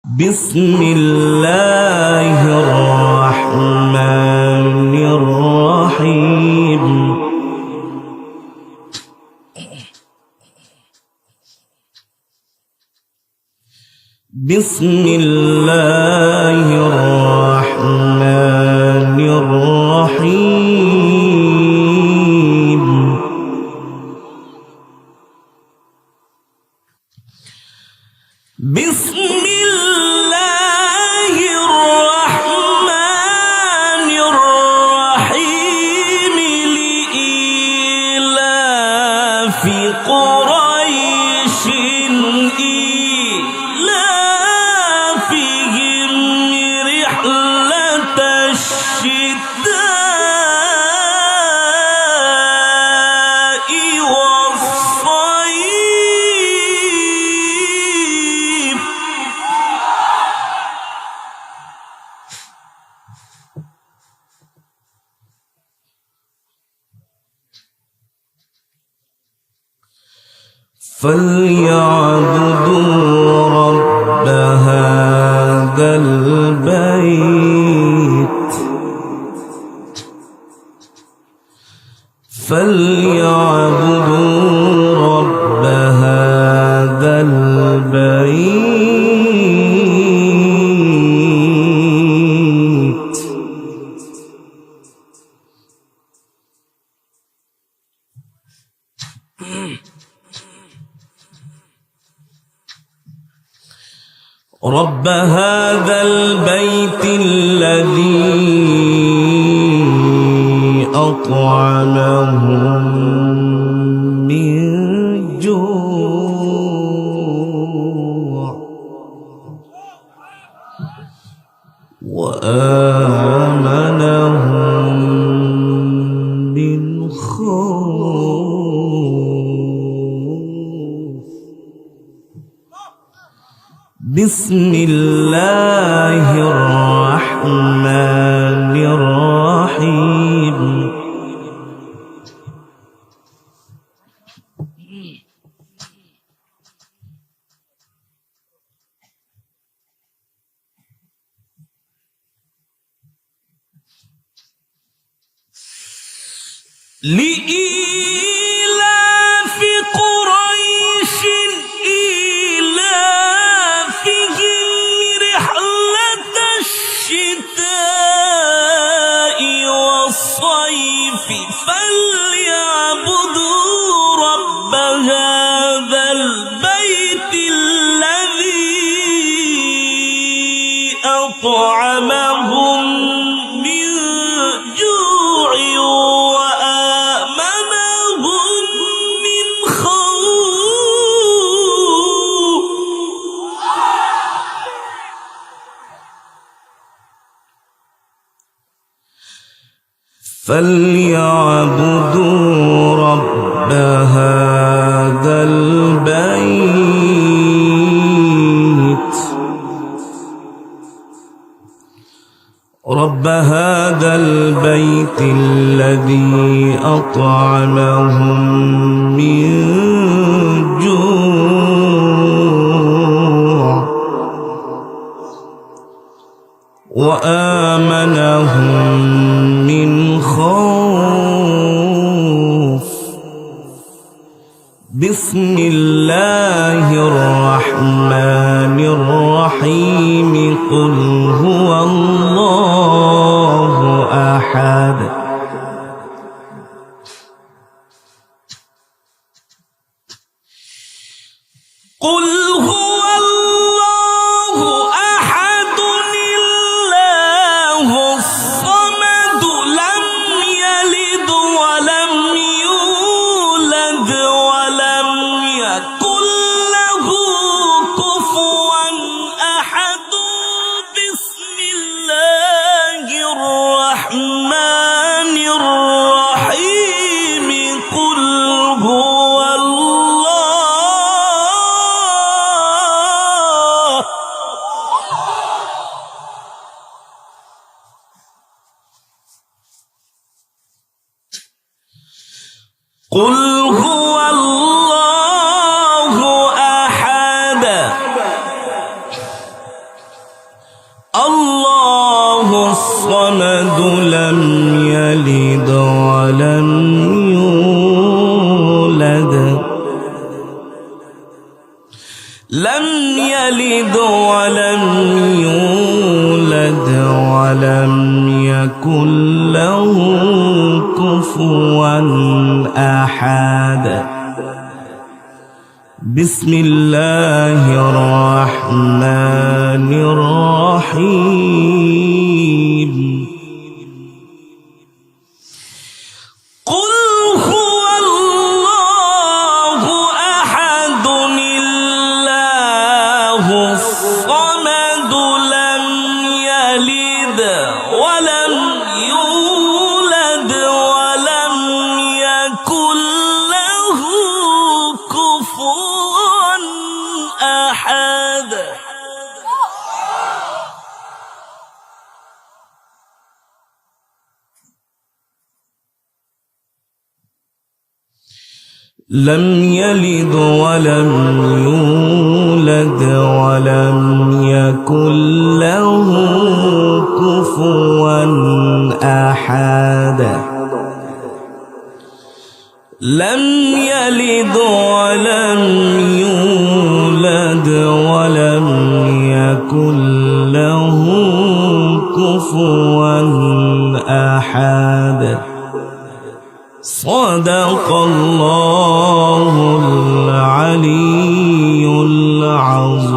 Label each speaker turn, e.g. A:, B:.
A: بسم الله الرحمن الرحيم. بسم الله الرحمن الرحيم. بسم الله الرحمن الرحيم. لإيلاف قريش إيلافهم رحلة الشتاء والصيف. فليعبدوا رب هذا البيت. فليعبدوا رب هذا البيت. رب هذا البيت الذي أطعمهم من جوع وآمنهم من خوف. بسم الله الرحمن الرحيم. لإيلاف قريش إيلافهم رحلة الشتاء والصيف. فليعبدوا رب هذا البيت الذي أطعمهم من جوع وآمنهم من خوف. فليعبدوا رب هذا البيت. رب هذا البيت الذي أطعمهم من جوع وآمنهم من خوف. بسم الله الرحمن الرحيم. قل هو الله أحد. قل هو الله أحد الله الصمد لم يلد ولم يولد ولم يكن له كفوا أحد. بسم الله الرحمن الرحيم. قل هو الله. قل هو الله أحد الصمد لم يلد ولم يولد لم يلد ولم يولد ولم يكن له كفوا أحد. بسم الله الرحمن الرحيم. قل هو الله أحد الله الصمد لم يلد ولم يولد ولم يكن له كفوا أحد. لم يلد ولم يولد ولم يكن له كفوا أحد. لم يلد ولم يولد ولم يكن له كفوا أحد. صدق الله العلي العظيم.